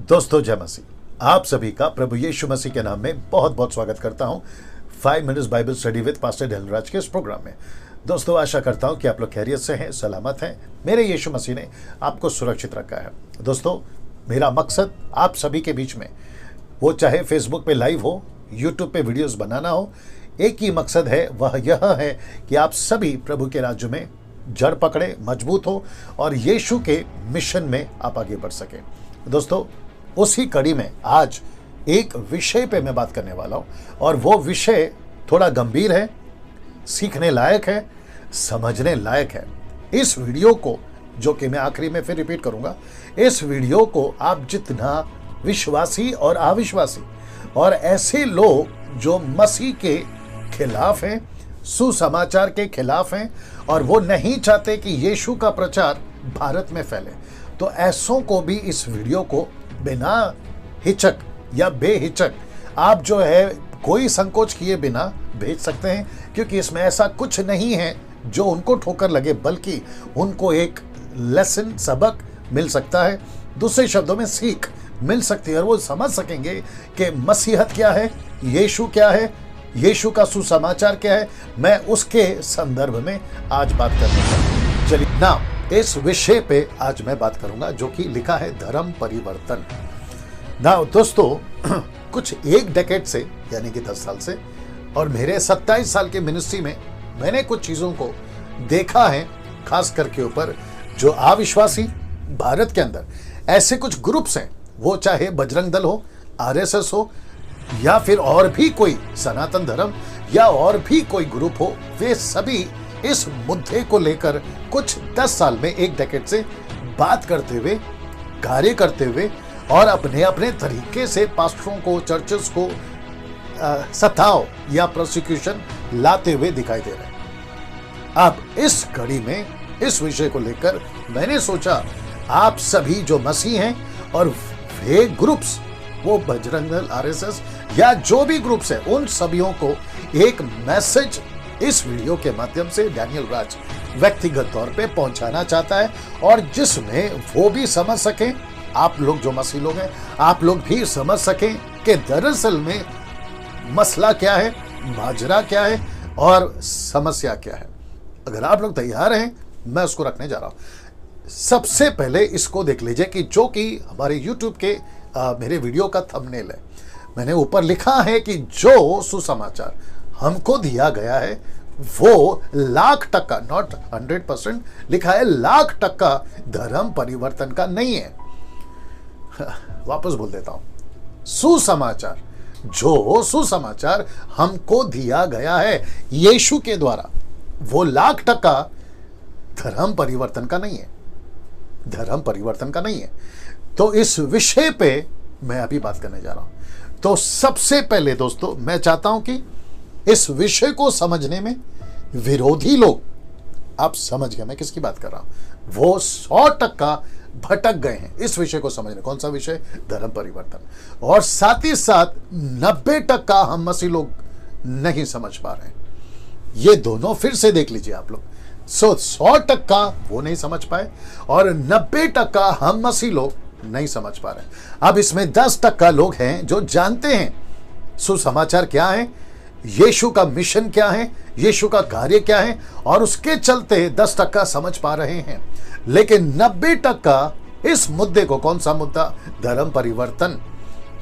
दोस्तों जय मसीह। आप सभी का प्रभु यीशु मसीह के नाम में बहुत बहुत स्वागत करता हूं 5 minutes Bible study with pastor Dhanraj के इस प्रोग्राम में। दोस्तों आशा करता हूं कि आप लोग खैरियत से हैं, सलामत हैं। मेरे यीशु मसीह ने आपको सुरक्षित रखा है। दोस्तों मेरा मकसद आप सभी के बीच में, वो चाहे फेसबुक पे लाइव हो, यूट्यूब पे वीडियोस बनाना हो, एक ही मकसद है, वह यह है कि आप सभी प्रभु के राज्य में जड़ पकड़े, मजबूत हो और यीशु के मिशन में आप आगे बढ़ सकें। दोस्तों उसी कड़ी में आज एक विषय पे मैं बात करने वाला हूं और वो विषय थोड़ा गंभीर है, सीखने लायक है, समझने लायक है। इस वीडियो को, जो कि मैं आखिरी में फिर रिपीट करूंगा, इस वीडियो को आप जितना विश्वासी और अविश्वासी और ऐसे लोग जो मसीह के खिलाफ हैं, सुसमाचार के खिलाफ हैं और वो नहीं चाहते कि यीशु का प्रचार भारत में फैले, तो ऐसों को भी इस वीडियो को बिना हिचक या बेहिचक आप जो है कोई संकोच किए बिना भेज सकते हैं, क्योंकि इसमें ऐसा कुछ नहीं है जो उनको ठोकर लगे, बल्कि उनको एक लेसन, सबक मिल सकता है। दूसरे शब्दों में सीख मिल सकती है और वो समझ सकेंगे कि मसीहत क्या है, यीशु क्या है, यीशु का सुसमाचार क्या है। मैं उसके संदर्भ में आज बात करने वाला हूं। चलिए ना, इस विषय पे आज मैं बात करूंगा जो कि लिखा है धर्म परिवर्तन। ना दोस्तों कुछ एक डेकेड से, यानी कि 10 साल से, और मेरे 27 साल के मिनिस्ट्री में मैंने कुछ चीजों को देखा है, खास करके ऊपर जो अविश्वासी भारत के अंदर ऐसे कुछ ग्रुप्स हैं, वो चाहे बजरंग दल हो, आरएसएस हो, या फिर और भी कोई सनातन धर्म या और भी कोई ग्रुप हो, वे सभी इस मुद्दे को लेकर कुछ 10 साल में, एक डेकेड से बात करते हुए, कार्य करते हुए और अपने अपने तरीके से पास्टरों को, चर्चेस को सताव या प्रोसिक्यूशन लाते हुए दिखाई दे रहे हैं। अब इस कड़ी में इस विषय को लेकर मैंने सोचा आप सभी जो मसीह हैं और वे ग्रुप्स, वो बजरंग दल, आरएसएस या जो भी ग्रुप्स हैं, उन सभियों को एक मैसेज इस वीडियो के माध्यम से डैनियल राज व्यक्तिगत तौर पे पहुंचाना चाहता है, और जिसमें वो भी समझ सकें, आप लोग जो मसीह लोग हैं, आप लोग भी समझ सकें कि दरअसल में मसला क्या है, माजरा क्या है और समस्या क्या है। अगर आप लोग तैयार हैं, मैं उसको रखने जा रहा हूं। सबसे पहले इसको देख लीजिए कि जो कि हमारे YouTube के मेरे वीडियो का थंबनेल है। मैंने ऊपर लिखा है कि जो सुसमाचार हमको दिया गया है वो 1,00,000% नॉट 100%, लिखा है 1,00,000% धर्म परिवर्तन का नहीं है। वापस बोल देता हूं, सुसमाचार, जो सुसमाचार हमको दिया गया है यीशु के द्वारा, वो 1,00,000% धर्म परिवर्तन का नहीं है, धर्म परिवर्तन का नहीं है। तो इस विषय पे मैं अभी बात करने जा रहा हूं। तो सबसे पहले दोस्तों मैं चाहता हूं कि इस विषय को समझने में विरोधी लोग, आप समझ गए मैं किसकी बात कर रहा हूं, वो 100% भटक गए हैं इस विषय को समझने। कौन सा विषय? धर्म परिवर्तन। और साथ ही साथ 90% हम मसीह लोग नहीं समझ पा रहे हैं। ये दोनों फिर से देख लीजिए आप लोग। 100% वो नहीं समझ पाए और 90% हम मसीह लोग नहीं समझ पा रहे। अब इसमें 10% लोग हैं जो जानते हैं सुसमाचार क्या है, यीशु का मिशन क्या है, यीशु का कार्य क्या है, और उसके चलते 10% समझ पा रहे हैं। लेकिन 90% इस मुद्दे को, कौन सा मुद्दा? धर्म परिवर्तन,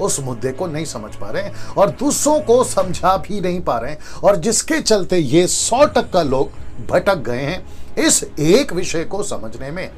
उस मुद्दे को नहीं समझ पा रहे हैं और दूसरों को समझा भी नहीं पा रहे हैं, और जिसके चलते ये 100% लोग भटक गए हैं इस एक विषय को समझने में।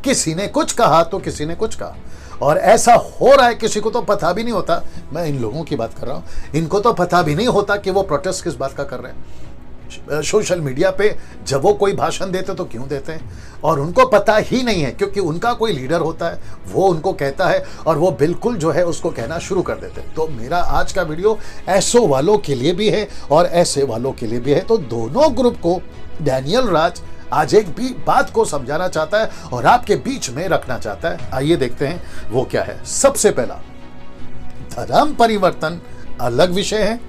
किसी ने कुछ कहा तो किसी ने कुछ कहा, और ऐसा हो रहा है किसी को तो पता भी नहीं होता। मैं इन लोगों की बात कर रहा हूं, इनको तो पता भी नहीं होता कि वो प्रोटेस्ट किस बात का कर रहे हैं। सोशल मीडिया पे जब वो कोई भाषण देते तो क्यों देते हैं, और उनको पता ही नहीं है, क्योंकि उनका कोई लीडर होता है, वो उनको कहता है और वो बिल्कुल जो है उसको कहना शुरू कर देते हैं। तो मेरा आज का वीडियो ऐसो वालों के लिए भी है और ऐसे वालों के लिए भी है। तो दोनों ग्रुप को डैनियल राज आज एक भी बात को समझाना चाहता है और आपके बीच में रखना चाहता है। आइए देखते हैं वो क्या है। सबसे पहला, धर्म परिवर्तन अलग विषय है,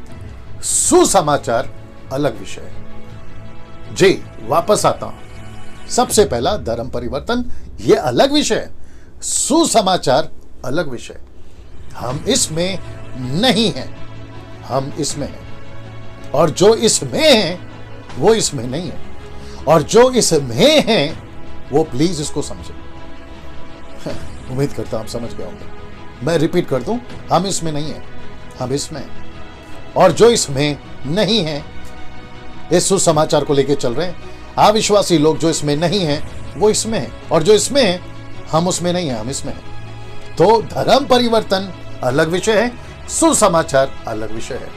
सुसमाचार अलग विषय है। जी वापस आता हूं। सबसे पहला, धर्म परिवर्तन ये अलग विषय है, सुसमाचार अलग विषय। हम इसमें नहीं हैं, हम इसमें हैं। और जो इसमें है वो इसमें नहीं है, और जो इसमें है वो प्लीज इसको समझे। उम्मीद करता हूं आप समझ गए होंगे। मैं रिपीट कर दूं, हम इसमें नहीं है, हम इसमें हैं। और जो इसमें नहीं है, इस सुसमाचार को लेकर चल रहे हैं अविश्वासी लोग, जो इसमें नहीं है वो इसमें है, और जो इसमें है हम उसमें नहीं है, हम इसमें है। तो धर्म परिवर्तन अलग विषय है, सुसमाचार अलग विषय है।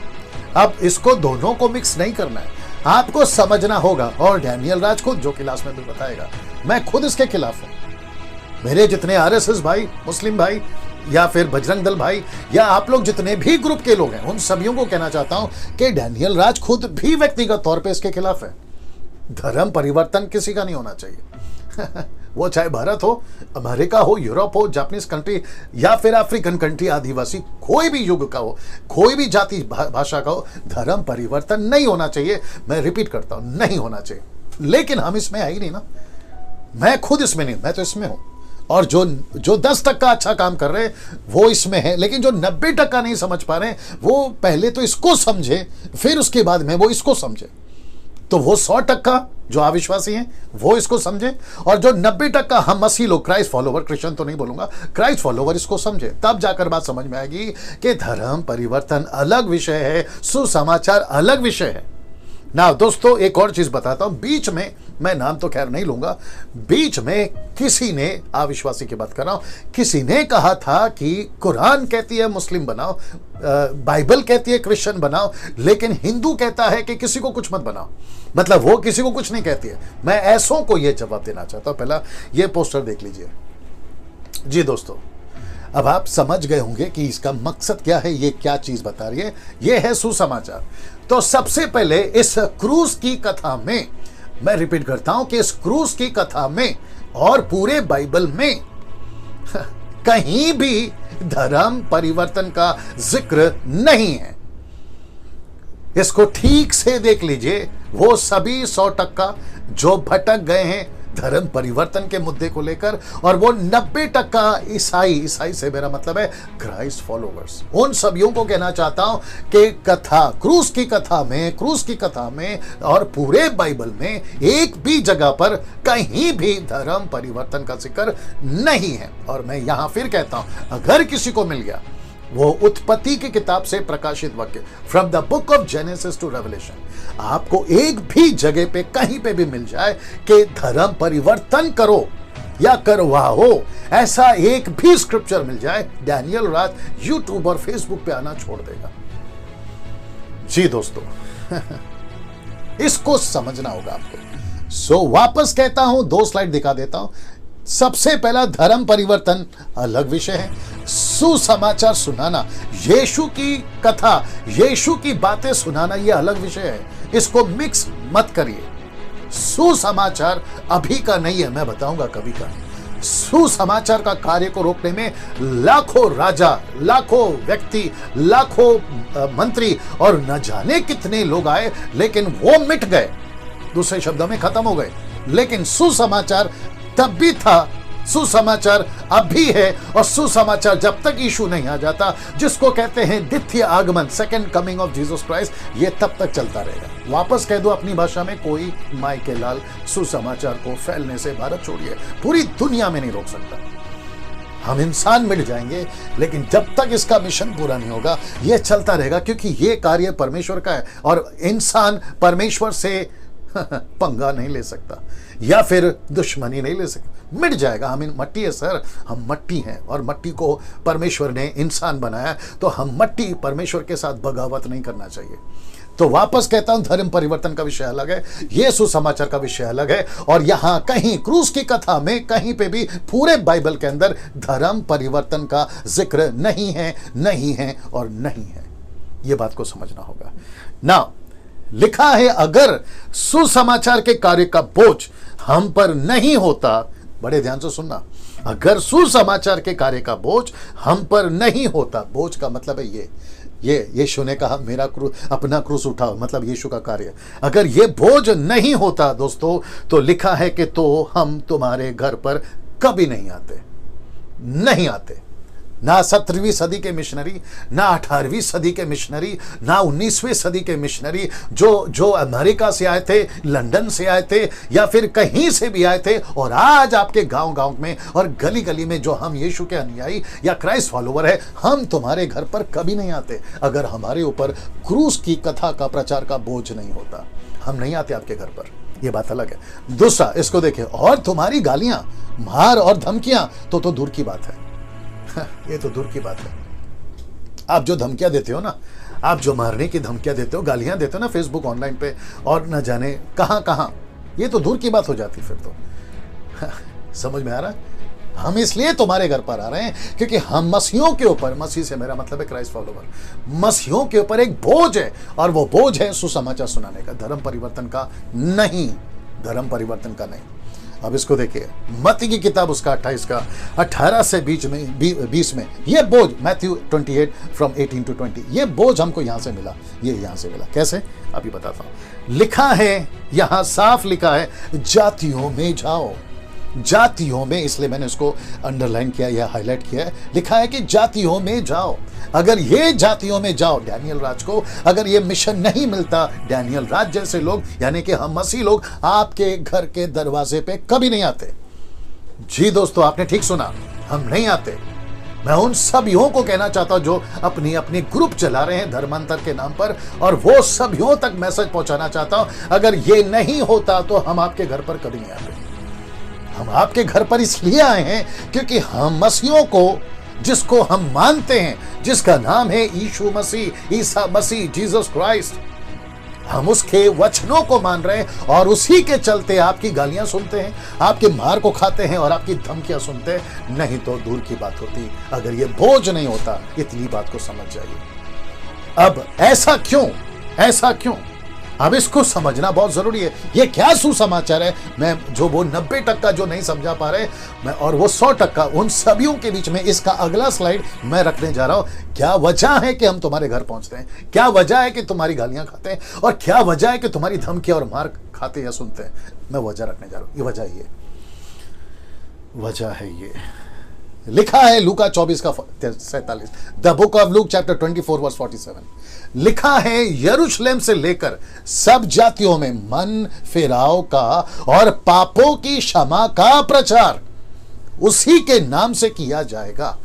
अब इसको दोनों को मिक्स नहीं करना है, आपको समझना होगा। और डैनियल राज खुद जो क्लास में भी बताएगा, मैं खुद इसके खिलाफ हूं। मेरे जितने आरएसएस भाई, मुस्लिम भाई, या फिर बजरंग दल भाई, या आप लोग जितने भी ग्रुप के लोग हैं, उन सभी को कहना चाहता हूं कि डैनियल राज खुद भी व्यक्तिगत तौर पे इसके खिलाफ है। धर्म परिवर्तन किसी का नहीं होना चाहिए। वो चाहे भारत हो, अमेरिका हो, यूरोप हो, जापानीज कंट्री, या फिर अफ्रीकन कंट्री, आदिवासी, कोई भी युग का हो, कोई भी जाति भाषा का हो, धर्म परिवर्तन नहीं होना चाहिए। मैं रिपीट करता हूं, नहीं होना चाहिए। लेकिन हम इसमें है ही नहीं ना, मैं खुद इसमें नहीं, मैं तो इसमें हूं। और जो 10% अच्छा काम कर रहे हैं वो इसमें है, लेकिन जो 90% नहीं समझ पा रहे हैं वो पहले तो इसको समझे, फिर उसके बाद में वो इसको समझे। तो वो 100% जो अविश्वासी हैं वो इसको समझे, और जो 90% हम मसीह लोग, क्राइस्ट फॉलोवर, क्रिश्चियन तो नहीं बोलूंगा, क्राइस्ट फॉलोवर इसको समझे। तब जाकर बात समझ में आएगी कि धर्म परिवर्तन अलग विषय है, सुसमाचार अलग विषय है ना। दोस्तों एक और चीज बताता हूं, बीच में, मैं नाम तो खैर नहीं लूंगा, बीच में किसी ने, अविश्वासी की बात कर रहा हूं, किसी ने कहा था कि कुरान कहती है मुस्लिम बनाओ, बाइबल कहती है क्रिश्चियन बनाओ, लेकिन हिंदू कहता है कि किसी को कुछ मत बनाओ। मतलब वो किसी को कुछ नहीं कहती है। मैं ऐसों को यह जवाब देना चाहता हूं। पहला ये पोस्टर देख लीजिए जी दोस्तों। अब आप समझ गए होंगे कि इसका मकसद क्या है, ये क्या चीज बता रही है। ये है सुसमाचार। तो सबसे पहले इस क्रूस की कथा में, मैं रिपीट करता हूं कि इस क्रूस की कथा में और पूरे बाइबल में कहीं भी धर्म परिवर्तन का जिक्र नहीं है। इसको ठीक से देख लीजिए। वो सभी 100% जो भटक गए हैं धर्म परिवर्तन के मुद्दे को लेकर, और वो 90% ईसाई से मेरा मतलब है क्राइस्ट फॉलोवर्स, उन सभियों को कहना चाहता हूं कि कथा, क्रूस की कथा में और पूरे बाइबल में एक भी जगह पर कहीं भी धर्म परिवर्तन का जिक्र नहीं है। और मैं यहां फिर कहता हूं, अगर किसी को मिल गया, वो उत्पत्ति की किताब से प्रकाशित वाक्य, from the book of Genesis to Revelation, आपको एक भी जगह पे कहीं पे भी मिल जाए कि धर्म परिवर्तन करो या करवाओ, ऐसा एक भी स्क्रिप्चर मिल जाए, डैनियल राज यूट्यूब और फेसबुक पे आना छोड़ देगा। जी दोस्तों, इसको समझना होगा आपको। सो वापस कहता हूं, 2 स्लाइड दिखा देता हूं। सबसे पहला, धर्म परिवर्तन अलग विषय है, सुसमाचार सुनाना, यीशु की कथा, यीशु की बातें सुनाना, यह अलग विषय है। इसको मिक्स मत करिए। सुसमाचार अभी का नहीं है, मैं बताऊंगा कभी का। सुसमाचार का कार्य को रोकने में लाखों राजा, लाखों व्यक्ति, लाखों मंत्री और न जाने कितने लोग आए, लेकिन वो मिट गए, दूसरे शब्दों में खत्म हो गए। लेकिन सुसमाचार तब भी था, सुसमाचार अब भी है, और सुसमाचार जब तक यीशु नहीं आ जाता, जिसको कहते हैं द्वितीय आगमन, second coming of Jesus Christ, ये तब तक चलता रहेगा। वापस कह दो अपनी भाषा में, कोई माई के लाल सुसमाचार को फैलने से, भारत छोड़िए, पूरी दुनिया में नहीं रोक सकता। हम इंसान मिट जाएंगे, लेकिन जब तक इसका मिशन पूरा नहीं होगा, ये चलता रहेगा, क्योंकि ये कार्य परमेश्वर का है, और इंसान परमेश्वर से पंगा नहीं ले सकता या फिर दुश्मनी नहीं ले सकता। मिट जाएगा। हम मट्टी है सर, हम मट्टी हैं, और मट्टी को परमेश्वर ने इंसान बनाया, तो हम मट्टी, परमेश्वर के साथ बगावत नहीं करना चाहिए। तो वापस कहता हूं, धर्म परिवर्तन का विषय अलग है, ये सुसमाचार का विषय अलग है, और यहां कहीं क्रूस की कथा में कहीं पे भी पूरे बाइबल के अंदर धर्म परिवर्तन का जिक्र नहीं है, नहीं है और नहीं है। ये बात को समझना होगा ना। लिखा है, अगर सुसमाचार के कार्य का बोझ हम पर नहीं होता, बड़े ध्यान से सुनना, अगर सुसमाचार के कार्य का बोझ हम पर नहीं होता, बोझ का मतलब है ये यीशु ने कहा मेरा क्रूस, अपना क्रूस उठाओ, मतलब यीशु का कार्य, अगर ये बोझ नहीं होता दोस्तों, तो लिखा है कि तो हम तुम्हारे घर पर कभी नहीं आते, नहीं आते। ना 17वीं सदी के मिशनरी, ना 18वीं सदी के मिशनरी, ना 19वीं सदी के मिशनरी जो अमेरिका से आए थे, लंदन से आए थे, या फिर कहीं से भी आए थे, और आज आपके गांव गांव में और गली गली में जो हम यीशु के अनुयायी या क्राइस्ट फॉलोवर है, हम तुम्हारे घर पर कभी नहीं आते अगर हमारे ऊपर क्रूस की कथा का प्रचार का बोझ नहीं होता। हम नहीं आते आपके घर पर, ये बात अलग है। दूसरा, इसको देखें, और तुम्हारी गालियां, मार और धमकियां तो दूर की बात है। ये तो दूर की बात है। आप जो धमकियां देते हो ना, आप जो मारने की धमकियां देते हो, गालियां देते हो ना फेसबुक, ऑनलाइन पे, और न जाने कहां कहां, ये तो दूर की बात हो जाती फिर तो। समझ में आ रहा है? हम इसलिए तुम्हारे घर पर आ रहे हैं क्योंकि हम मसीहों के ऊपर, मसीह से मेरा मतलब है क्राइस्ट फॉलोवर, मसीहों के ऊपर एक बोझ है, और वो बोझ है सुसमाचार सुनाने का, धर्म परिवर्तन का नहीं, धर्म परिवर्तन का नहीं। अब इसको देखिए, मत्ती की किताब उसका 28 का 18 से 20 में ये बोझ, मैथ्यू 28 from 18 to 20, ये बोझ हमको यहां से मिला। ये यहां से मिला कैसे, अभी बताता हूं। लिखा है, यहां साफ लिखा है, जातियों में जाओ। जातियों में, इसलिए मैंने इसको अंडरलाइन किया या हाईलाइट किया है। लिखा है कि जातियों में जाओ। अगर ये जातियों में जाओ, डैनियल राज को अगर ये मिशन नहीं मिलता, डैनियल राज जैसे लोग, यानी कि हम मसीह लोग, आपके घर के दरवाजे पे कभी नहीं आते। जी दोस्तों, आपने ठीक सुना, हम नहीं आते। मैं उन सभियों को कहना चाहता हूं जो अपनी अपनी ग्रुप चला रहे हैं धर्मांतर के नाम पर, और वो सभियों तक मैसेज पहुंचाना चाहता हूं, अगर ये नहीं होता तो हम आपके घर पर कभी नहीं आते। हम आपके घर पर इसलिए आए हैं क्योंकि हम मसीहों को, जिसको हम मानते हैं, जिसका नाम है यीशु मसीह, ईसा मसीह, जीसस क्राइस्ट, हम उसके वचनों को मान रहे हैं, और उसी के चलते आपकी गालियां सुनते हैं, आपके मार को खाते हैं और आपकी धमकियां सुनते हैं। नहीं तो दूर की बात होती अगर ये बोझ नहीं होता। इतनी बात को समझ जाइए। अब ऐसा क्यों, ऐसा क्यों, अब इसको समझना बहुत जरूरी है। ये क्या सुसमाचार है, मैं जो वो 90% जो नहीं समझा पा रहे, मैं और वो 100%, उन सभियों के बीच में इसका अगला स्लाइड मैं रखने जा रहा हूं। क्या वजह है कि हम तुम्हारे घर पहुंचते हैं, क्या वजह है कि तुम्हारी गालियां खाते हैं, और क्या वजह है कि तुम्हारी धमकी और मार खाते या सुनते हैं। मैं वजह रखने जा रहा हूं। ये वजह, ये वजह है। ये लिखा है लूका 24 का 47, the book of Luke chapter 24 verse 47। लिखा है, यरूशलेम से लेकर सब जातियों में मन फिराव का और पापों की क्षमा का प्रचार उसी के नाम से किया जाएगा।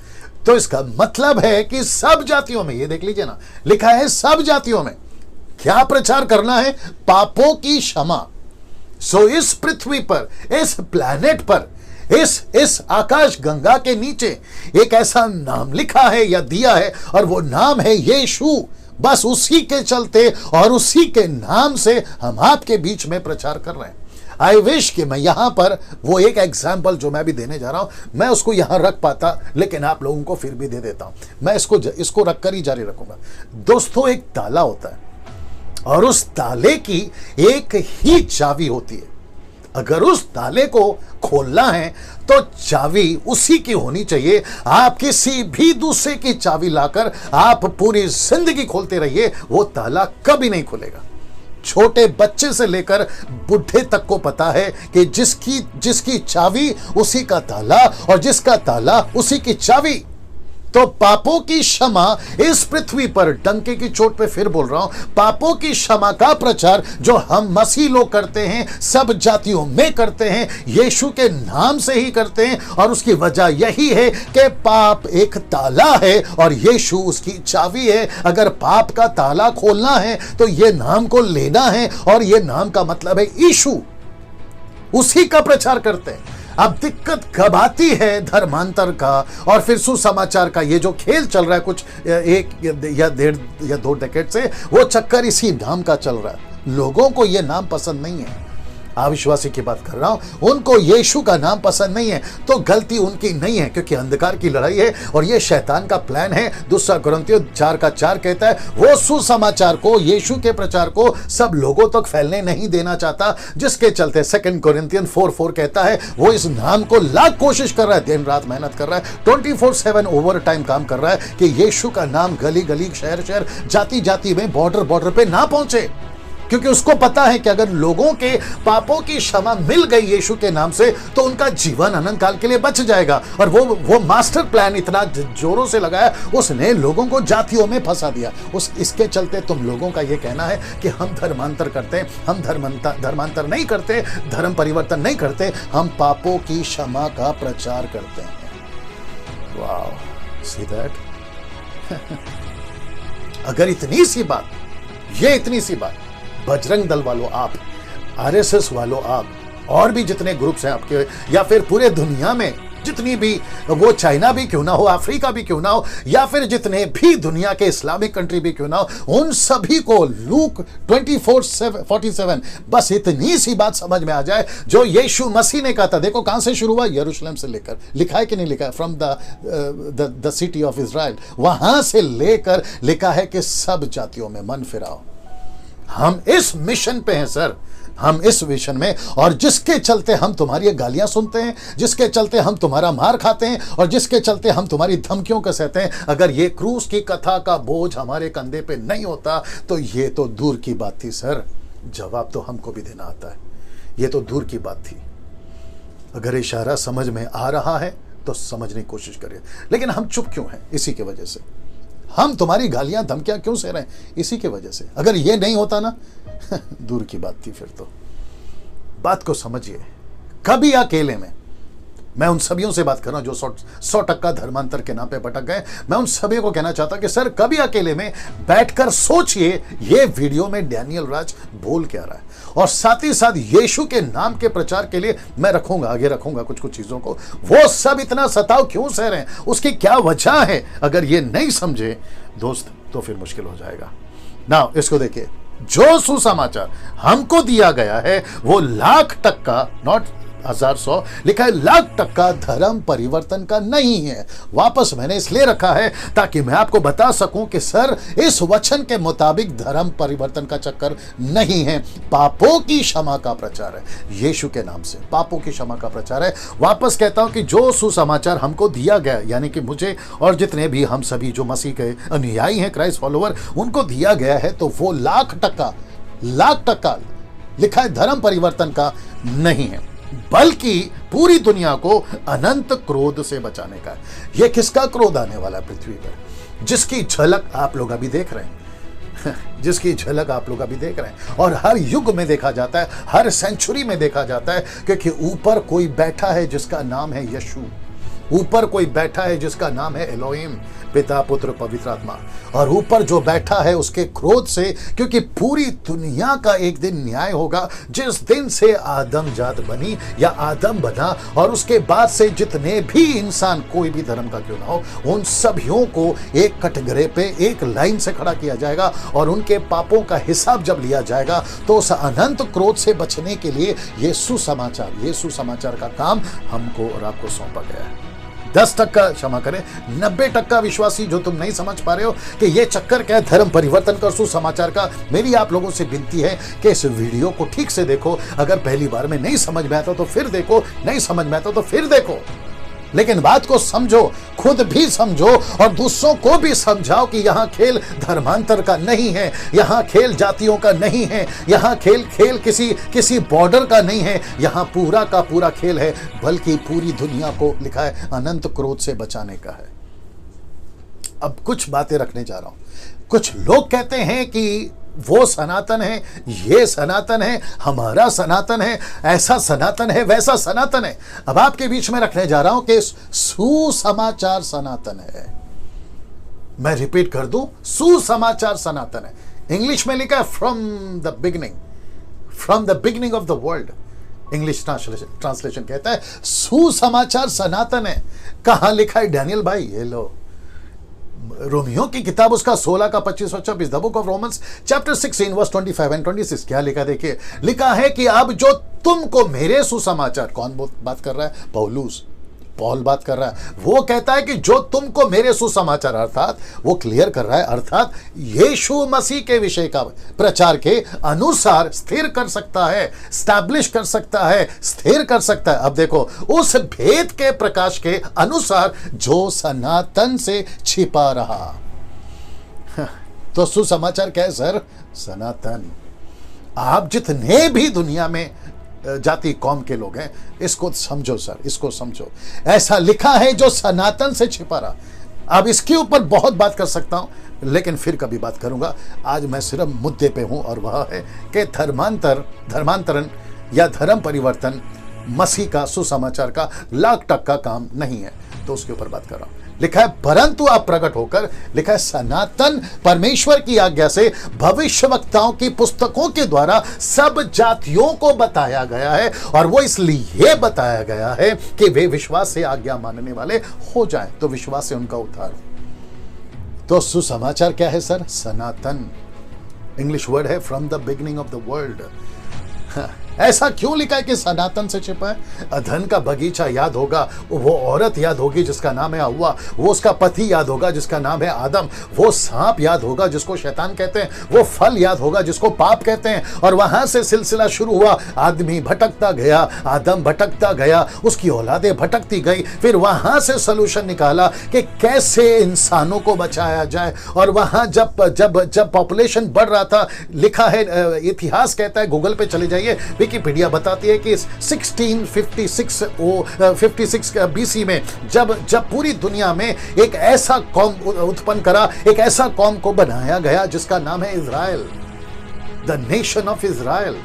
तो इसका मतलब है कि सब जातियों में, ये देख लीजिए ना, लिखा है सब जातियों में क्या प्रचार करना है, पापों की क्षमा। सो इस पृथ्वी पर, इस प्लैनेट पर, इस आकाश गंगा के नीचे एक ऐसा नाम लिखा है या दिया है, और वो नाम है यीशु। बस उसी के चलते और उसी के नाम से हम आपके बीच में प्रचार कर रहे हैं। आई विश कि मैं यहां पर वो एक एग्जाम्पल जो मैं भी देने जा रहा हूं, मैं उसको यहां रख पाता, लेकिन आप लोगों को फिर भी दे देता हूं। मैं इसको रखकर ही जारी रखूंगा। दोस्तों, एक ताला होता है, और उस ताले की एक ही चाबी होती है। अगर उस ताले को खोलना है तो चाबी उसी की होनी चाहिए। आप किसी भी दूसरे की चाबी लाकर आप पूरी जिंदगी खोलते रहिए, वो ताला कभी नहीं खुलेगा। छोटे बच्चे से लेकर बुढ़े तक को पता है कि जिसकी चाबी उसी का ताला, और जिसका ताला उसी की चाबी। तो पापों की क्षमा इस पृथ्वी पर, डंके की चोट पे फिर बोल रहा हूं, पापों की क्षमा का प्रचार जो हम मसीह लोग करते हैं, सब जातियों में करते हैं, यीशु के नाम से ही करते हैं। और उसकी वजह यही है कि पाप एक ताला है और यीशु उसकी चाबी है। अगर पाप का ताला खोलना है तो ये नाम को लेना है, और ये नाम का मतलब है यीशु, उसी का प्रचार करते हैं। अब दिक्कत कब आती है धर्मांतर का और फिर सुसमाचार का, ये जो खेल चल रहा है कुछ 1 या 1.5 या 2 डेकेड से, वो चक्कर इसी नाम का चल रहा है। लोगों को ये नाम पसंद नहीं है। अविश्वासी की बात कर रहा हूं, उनको यीशु का नाम पसंद नहीं है, तो गलती उनकी नहीं है, क्योंकि अंधकार की लड़ाई है और ये शैतान का प्लान है। दूसरा कुरिन्थियों 4:4 कहता है, वो सुसमाचार को, यीशु के प्रचार को सब लोगों तक फैलने नहीं देना चाहता, जिसके चलते 2 कुरिन्थियन 4:4 कहता है, वो इस नाम को लाख कोशिश कर रहा है, दिन रात मेहनत कर रहा है, 24/7 ओवर टाइम काम कर रहा है कि यीशु का नाम गली गली, शहर शहर, जाति जाति में, बॉर्डर बॉर्डर पे ना पहुंचे। क्योंकि उसको पता है कि अगर लोगों के पापों की क्षमा मिल गई यीशु के नाम से तो उनका जीवन अनंत काल के लिए बच जाएगा। और वो मास्टर प्लान इतना जोरों से लगाया, उसने लोगों को जातियों में फंसा दिया। इसके चलते तुम लोगों का ये कहना है कि हम धर्मांतर करते हैं, हम धर्मांतर नहीं करते, धर्म परिवर्तन नहीं करते, हम पापों की क्षमा का प्रचार करते हैं। Wow, see that. अगर इतनी सी बात, ये इतनी सी बात बजरंग दल वालों आप, आरएसएस वालों आप, और भी जितने ग्रुप्स हैं आपके, या फिर पूरे दुनिया में जितनी भी, वो चाइना भी क्यों ना हो, अफ्रीका भी क्यों ना हो, या फिर जितने भी दुनिया के इस्लामिक कंट्री भी क्यों ना हो, उन सभी को लूक 24:47 बस इतनी सी बात समझ में आ जाए जो यीशु मसीह ने कहा था। देखो कहां से शुरू हुआ, यरूशलेम से लेकर, लिखा है कि नहीं लिखा है, from the city of Israel, वहां से लेकर लिखा है कि सब जातियों में मन फिराओ। हम इस मिशन पे हैं सर, हम इस मिशन में, और जिसके चलते हम तुम्हारी गालियां सुनते हैं, जिसके चलते हम तुम्हारा मार खाते हैं, और जिसके चलते हम तुम्हारी धमकियों को सहते हैं, अगर ये क्रूस की कथा का बोझ हमारे कंधे पे नहीं होता तो ये तो दूर की बात थी सर। जवाब तो हमको भी देना आता है, ये तो दूर की बात थी। अगर इशारा समझ में आ रहा है तो समझने की कोशिश करिए, लेकिन हम चुप क्यों हैं? इसी की वजह से हम तुम्हारी गालियां धमकियां क्यों सह रहे हैं, इसी की वजह से। अगर ये नहीं होता ना दूर की बात थी। फिर तो बात को समझिए। कभी अकेले में, मैं उन सभियों से बात कर रहा हूं जो 100% धर्मांतर के नाम पे भटक गए, मैं उन सभी को कहना चाहता हूं कि सर कभी अकेले में बैठकर सोचिए ये वीडियो में डैनियल राज बोल क्या रहा है, और साथ ही साथ यीशु के नाम के प्रचार के लिए मैं रखूंगा, आगे रखूंगा कुछ कुछ चीजों को। वो सब इतना सताव क्यों सह रहे हैं, उसकी क्या वजह है, अगर ये नहीं समझे दोस्त तो फिर मुश्किल हो जाएगा ना। इसको देखिए, जो सुसमाचार हमको दिया गया है वो 1,00,000% नॉट 1,000 लिखा है, 1,00,000% धर्म परिवर्तन का नहीं है। वापस मैंने इसलिए रखा है ताकि मैं आपको बता सकूं कि सर इस वचन के मुताबिक धर्म परिवर्तन का चक्कर नहीं है, पापों की क्षमा का प्रचार है। यीशु के नाम से पापों की क्षमा का प्रचार है। वापस कहता हूं कि जो सुसमाचार हमको दिया गया, यानी कि मुझे और जितने भी हम सभी जो मसीह के अनुयायी हैं, क्राइस्ट फॉलोवर, उनको दिया गया है, तो वो 1,00,000% लिखा है धर्म परिवर्तन का नहीं है, बल्कि पूरी दुनिया को अनंत क्रोध से बचाने का है। यह किसका क्रोध आने वाला है पृथ्वी पर, जिसकी झलक आप लोग अभी देख रहे हैं जिसकी झलक आप लोग अभी देख रहे हैं, और हर युग में देखा जाता है, हर सेंचुरी में देखा जाता है, क्योंकि ऊपर कोई बैठा है जिसका नाम है यीशु, ऊपर कोई बैठा है जिसका नाम है एलोहिम, पिता पुत्र पवित्र आत्मा, और ऊपर जो बैठा है उसके क्रोध से, क्योंकि पूरी दुनिया का एक दिन न्याय होगा, जिस दिन से आदम जात बनी या आदम बना, और उसके बाद से जितने भी इंसान कोई भी धर्म का क्यों ना हो, उन सभियों को एक कटघरे पे एक लाइन से खड़ा किया जाएगा, और उनके पापों का हिसाब जब लिया जाएगा तो उस अनंत क्रोध से बचने के लिए ये सुसमाचार का काम हमको और आपको सौंपा गया है। 10% क्षमा करें, 90% विश्वासी जो तुम नहीं समझ पा रहे हो कि ये चक्कर क्या है धर्म परिवर्तन का, सुसमाचार का, मेरी आप लोगों से विनती है कि इस वीडियो को ठीक से देखो। अगर पहली बार में नहीं समझ में आता तो फिर देखो, नहीं समझ में आता तो फिर देखो, लेकिन बात को समझो, खुद भी समझो और दूसरों को भी समझाओ कि यहाँ खेल धर्मांतर का नहीं है, यहाँ खेल जातियों का नहीं है, यहाँ खेल किसी बॉर्डर का नहीं है, यहाँ पूरा का पूरा खेल है, बल्कि पूरी दुनिया को लिखा है अनंत क्रोध से बचाने का है। अब कुछ बातें रखने जा रहा हूं। कुछ लोग कहते हैं कि वो सनातन है, ये सनातन है, हमारा सनातन है, ऐसा सनातन है, वैसा सनातन है। अब आपके बीच में रखने जा रहा हूं कि सुसमाचार सनातन है। मैं रिपीट कर दूं, सुसमाचार सनातन है। इंग्लिश में लिखा है from the beginning of the world. English translation कहता है सुसमाचार सनातन है। कहां लिखा है डैनियल भाई? ये लो, रोमियो की किताब उसका 16 का 25 और 26, the book of Romans chapter 16 verse 25 and 26। क्या लिखा देखिए, लिखा है कि अब जो तुमको मेरे सुसमाचार, कौन बात कर रहा है? पौल बात कर रहा है। वो कहता है कि जो तुमको मेरे सुसमाचार, अर्थात वो क्लियर कर रहा है, अर्थात यीशु मसीह के विषय का प्रचार के अनुसार स्थिर कर सकता है, स्टैब्लिश कर सकता है, स्थिर कर सकता है। अब देखो, उस भेद के प्रकाश के अनुसार जो सनातन से छिपा रहा। तो सुसमाचार क्या है सर? सनातन। आप जितने भी दुनिया में जाति कौम के लोग हैं, इसको समझो सर, इसको समझो। ऐसा लिखा है जो सनातन से छिपा रहा। अब इसके ऊपर बहुत बात कर सकता हूं, लेकिन फिर कभी बात करूंगा। आज मैं सिर्फ मुद्दे पे हूं, और वह है कि धर्मांतरण या धर्म परिवर्तन मसीह का, सुसमाचार का 100% काम नहीं है, तो उसके ऊपर बात कर रहा हूं। लिखा है परंतु आप प्रकट होकर, लिखा है सनातन परमेश्वर की आज्ञा से भविष्यवक्ताओं की पुस्तकों के द्वारा सब जातियों को बताया गया है, और वो इसलिए बताया गया है कि वे विश्वास से आज्ञा मानने वाले हो जाएं, तो विश्वास से उनका उद्धार हो। तो सुसमाचार क्या है सर? सनातन। इंग्लिश वर्ड है from the beginning of the world. ऐसा क्यों लिखा है कि सनातन से छिपा है? अधन का बगीचा याद होगा, वो औरत याद होगी जिसका नाम है हव्वा, वो उसका पति याद होगा जिसका नाम है आदम, वो सांप याद होगा जिसको शैतान कहते हैं, वो फल याद होगा जिसको पाप कहते हैं, और वहां से सिलसिला शुरू हुआ। आदमी भटकता गया, आदम भटकता गया, उसकी औलादें भटकती गई, फिर वहां से सोल्यूशन निकाला कि कैसे इंसानों को बचाया जाए। और वहां जब जब जब पॉपुलेशन बढ़ रहा था, लिखा है, इतिहास कहता है, गूगल पे चले जाइए, विकिपीडिया बताती है कि 1656 बीसी में जब पूरी दुनिया में एक ऐसा कौम उत्पन्न करा, एक ऐसा कौम को बनाया गया जिसका नाम है Israel, the nation of Israel.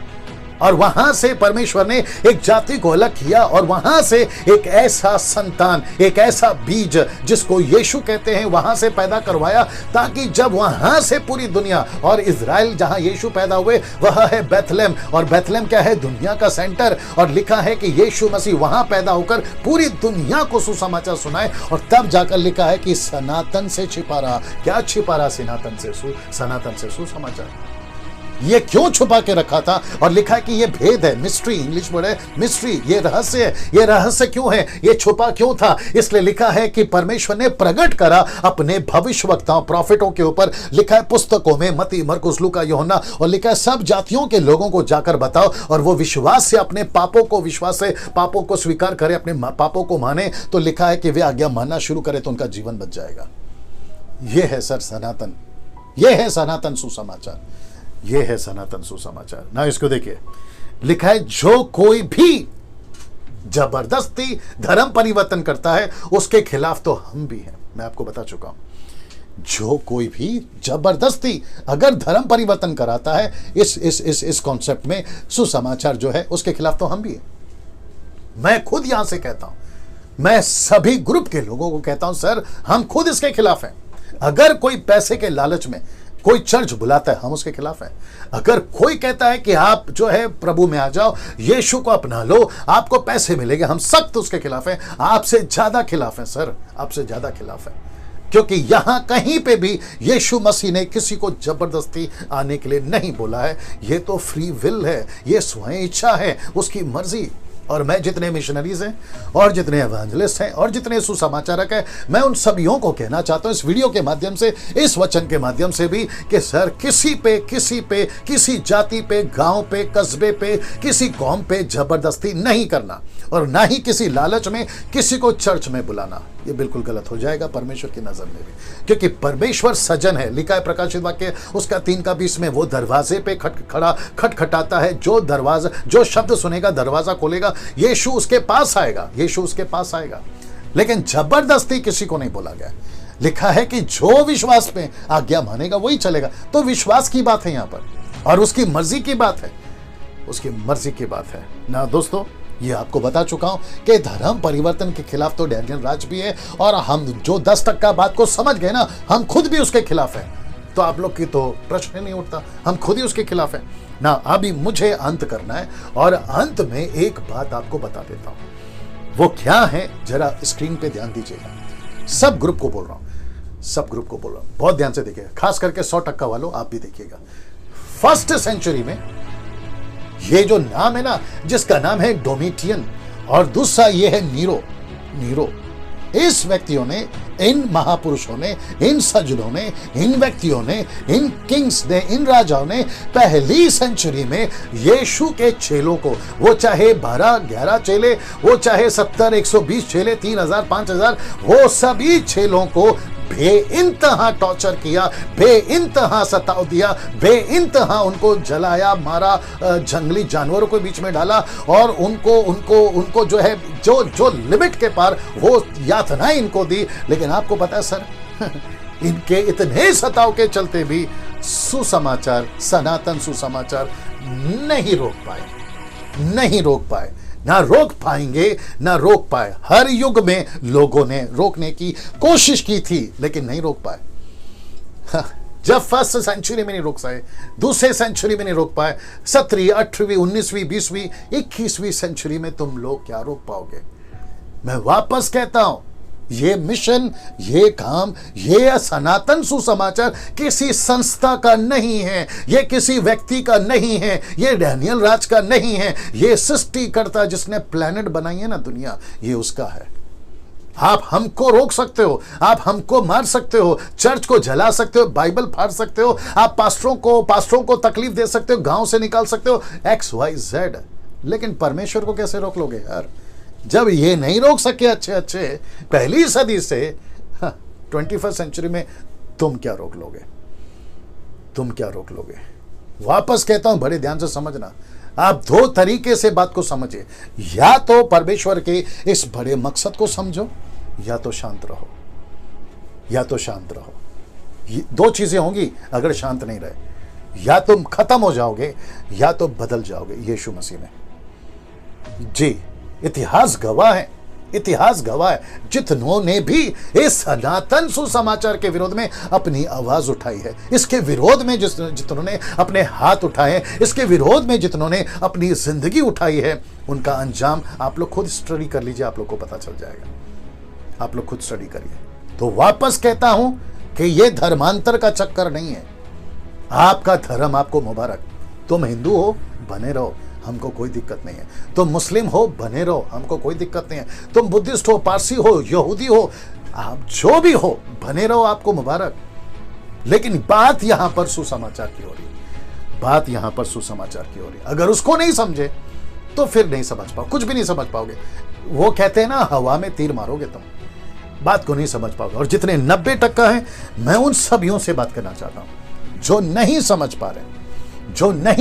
और वहां से परमेश्वर ने एक जाति को अलग किया, और वहां से एक ऐसा संतान, एक ऐसा बीज जिसको यीशु कहते हैं, वहां से पैदा करवाया, ताकि जब वहां से पूरी दुनिया, और इज़राइल जहां यीशु पैदा हुए वह है बेथलेहम, और बेथलेहम क्या है? दुनिया का सेंटर। और लिखा है कि यीशु मसीह वहां पैदा होकर पूरी दुनिया को सुसमाचार सुनाए, और तब जाकर लिखा है कि सनातन से छिपा रहा। क्या छिपा रहा? सनातन से सुसमाचार। ये क्यों छुपा के रखा था? और लिखा है कि ये भेद है, मिस्ट्री, इंग्लिश वर्ड है मिस्ट्री, ये रहस्य है। ये रहस्य क्यों है? ये छुपा क्यों था? इसलिए लिखा है कि परमेश्वर ने प्रकट करा अपने भविष्यवक्ताओं, प्रॉफिटों के ऊपर। लिखा है पुस्तकों में, मत्ती, मरकुस, लूका, यूहन्ना, और लिखा है सब जातियों के लोगों को जाकर बताओ, और वो विश्वास से अपने विश्वास से पापों को स्वीकार करे, अपने पापों को माने, तो लिखा है कि वे आज्ञा मानना शुरू करे तो उनका जीवन बच जाएगा। ये है सर सनातन, ये है सनातन सुसमाचार, ये है सनातन सुसमाचार। ना इसको देखिए, लिखा है जो कोई भी जबरदस्ती धर्म परिवर्तन करता है उसके खिलाफ तो हम भी हैं। मैं आपको बता चुका हूं, जो कोई भी जबरदस्ती अगर धर्म परिवर्तन कराता है इस कॉन्सेप्ट में, सुसमाचार जो है, उसके खिलाफ तो हम भी हैं। मैं खुद यहां से कहता हूं, मैं सभी ग्रुप के लोगों को कहता हूं, सर हम खुद इसके खिलाफ हैं। अगर कोई पैसे के लालच में कोई चर्च बुलाता है, हम उसके खिलाफ हैं। अगर कोई कहता है कि आप जो है प्रभु में आ जाओ, यीशु को अपना लो, आपको पैसे मिलेंगे, हम सख्त उसके खिलाफ हैं। आपसे ज्यादा खिलाफ हैं सर, आपसे ज्यादा खिलाफ हैं। क्योंकि यहां कहीं पे भी यीशु मसीह ने किसी को जबरदस्ती आने के लिए नहीं बोला है। ये तो फ्री विल है, ये स्वयं इच्छा है, उसकी मर्जी। और मैं जितने मिशनरीज हैं, और जितने एवेंजलिस्ट हैं, और जितने सुसमाचारक हैं, मैं उन सभियों को कहना चाहता हूं इस वीडियो के माध्यम से, इस वचन के माध्यम से भी, कि सर किसी पे, किसी जाति पे, गांव पे, कस्बे पे, किसी कौम पे जबरदस्ती नहीं करना, और ना ही किसी लालच में किसी को चर्च में बुलाना। ये बिल्कुल गलत हो जाएगा परमेश्वर की नजर में भी, क्योंकि परमेश्वर सज्जन है। लिखा है प्रकाशित वाक्य उसका 3:20 में, वो दरवाजे पे खटखटाता है, जो शब्द सुनेगा दरवाजा खोलेगा, यीशु उसके पास आएगा, यीशु उसके पास आएगा। लेकिन जबरदस्ती किसी को नहीं बोला गया। लिखा है कि जो विश्वास पे आज्ञा मानेगा वही चलेगा। तो विश्वास की बात है यहां पर, और उसकी मर्जी की बात है, उसकी मर्जी की बात है ना। दोस्तों, ये आपको बता चुका हूं कि धर्म परिवर्तन के खिलाफ तो डैनियल राज भी है, और हम जो 10% बात को समझ गए ना, हम खुद भी उसके खिलाफ हैं। तो आप लोग की तो प्रश्न नहीं उठता, हम खुद ही उसके खिलाफ हैं ना। अभी मुझे अंत करना है, और अंत में एक बात आपको बता देता हूं। वो क्या है, जरा स्क्रीन पे ध्यान दीजिएगा। सब ग्रुप को बोल रहा हूं, सब ग्रुप को बोल रहा हूं, बहुत ध्यान से देखिएगा, खास करके 100% वालों, आप भी देखिएगा। 1st सेंचुरी में ये जो नाम है ना, जिसका नाम है डोमिटियन, और दूसरा ये है नीरो। इस व्यक्तियों ने, इन महापुरुषों ने, इन सज्जनों ने, इन व्यक्तियों ने, इन किंग्स ने, इन राजाओं ने पहली सेंचुरी में यीशु के चेलों को, वो चाहे 12-11 चेले, वो चाहे 70-120 चेले, 3000, 5000, वो सभी चेलों को बेइंतहा टॉर्चर किया, बेइंतहा सताव दिया, बेइंतहा उनको जलाया, मारा, जंगली जानवरों के बीच में डाला और उनको जो है जो लिमिट के पार वो यातनाएं इनको दी। लेकिन आपको पता है सर, इनके इतने सताव के चलते भी सुसमाचार, सनातन सुसमाचार नहीं रोक पाए, ना रोक पाएंगे, ना रोक पाए। हर युग में लोगों ने रोकने की कोशिश की थी लेकिन नहीं रोक पाए। जब फर्स्ट सेंचुरी में नहीं रोक पाए, दूसरे सेंचुरी में नहीं रोक पाए, 17वीं, 18वीं, 19वीं, 20वीं, 21वीं सेंचुरी में तुम लोग क्या रोक पाओगे? मैं वापस कहता हूं, ये मिशन, ये काम, ये सनातन सुसमाचार किसी संस्था का नहीं है, ये किसी व्यक्ति का नहीं है, ये डैनियल राज का नहीं है, ये सृष्टिकर्ता जिसने प्लेनेट बनाई है ना दुनिया, ये उसका है। आप हमको रोक सकते हो, आप हमको मार सकते हो, चर्च को जला सकते हो, बाइबल फाड़ सकते हो, आप पास्टरों को तकलीफ दे सकते हो, गांव से निकाल सकते हो, XYZ, लेकिन परमेश्वर को कैसे रोक लोगे यार? जब ये नहीं रोक सके अच्छे पहली सदी से 21st सेंचुरी में तुम क्या रोक लोगे? वापस कहता हूं, बड़े ध्यान से समझना। आप दो तरीके से बात को समझिए, या तो परमेश्वर के इस बड़े मकसद को समझो, या तो शांत रहो। ये दो चीजें होंगी अगर शांत नहीं रहे, या तुम खत्म हो जाओगे या तो बदल जाओगे यीशु मसीह में। जी, इतिहास गवाह है, जितनों ने भी इस सनातन सुसमाचार के विरोध में अपनी आवाज उठाई है, इसके विरोध में जितनों ने अपने हाथ उठाए, इसके विरोध में जितनों ने अपनी जिंदगी उठाई है, उनका अंजाम आप लोग खुद स्टडी कर लीजिए, आप लोग को पता चल जाएगा। आप लोग खुद स्टडी करिए। तो वापस कहता हूं कि यह धर्मांतर का चक्कर नहीं है। आपका धर्म आपको मुबारक। तुम हिंदू हो, बने रहो, हमको कोई दिक्कत नहीं है। तुम मुस्लिम हो, बने रहो, हमको कोई दिक्कत नहीं है। तुम बुद्धिस्ट हो, पारसी हो, यहूदी हो, आप जो भी हो, बने रहो, आपको मुबारक। लेकिन बात यहां पर सुसमाचार की हो रही, अगर उसको नहीं समझे तो फिर नहीं समझ पाओ, कुछ भी नहीं समझ पाओगे। वो कहते हैं ना, हवा में तीर मारोगे तुम, बात को नहीं समझ पाओगे। और जितने 90% हैं, मैं उन सभियों से बात करना चाहता हूं जो नहीं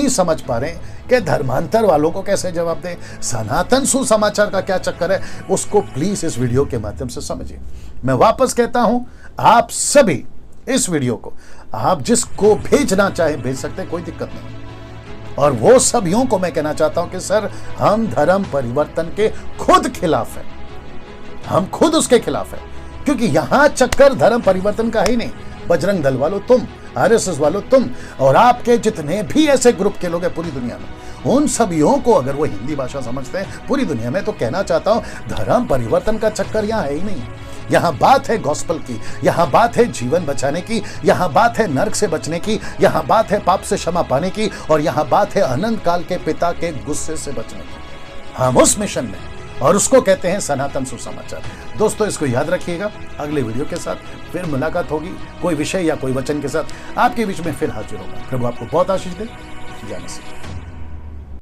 समझ पा रहे कि धर्मांतर वालों को कैसे जवाब दें, सनातन सुसमाचार का क्या चक्कर है, उसको प्लीज इस वीडियो के माध्यम से समझिए। मैं वापस कहता हूं, आप सभी इस वीडियो को आप जिसको भेजना चाहे भेज सकते, कोई दिक्कत नहीं। और वो सभियों को मैं कहना चाहता हूं कि सर, हम धर्म परिवर्तन के खुद खिलाफ हैं, हम खुद उसके खिलाफ हैं, क्योंकि यहां चक्कर धर्म परिवर्तन का ही नहीं। बजरंग दल वालों तुम, RSS वालों तुम, और आपके जितने भी ऐसे ग्रुप के लोग हैं पूरी दुनिया में, उन सभियों को अगर वो हिंदी भाषा समझते हैं पूरी दुनिया में, तो कहना चाहता हूं, धर्म परिवर्तन का चक्कर यहां है ही नहीं। यहां बात है गॉस्पल की, यहां बात है जीवन बचाने की, यहां बात है नरक से बचने की, यहां बात है पाप से क्षमा पाने की, और यहां बात है अनंत काल के पिता के गुस्से से बचने की। हम उस मिशन में, और उसको कहते हैं सनातन सुसमाचार। दोस्तों, इसको याद रखिएगा। अगले वीडियो के साथ फिर मुलाकात होगी, कोई विषय या कोई वचन के साथ आपके बीच में फिर हाजिर होगा। प्रभु आपको बहुत आशीष दे। जय मसीह।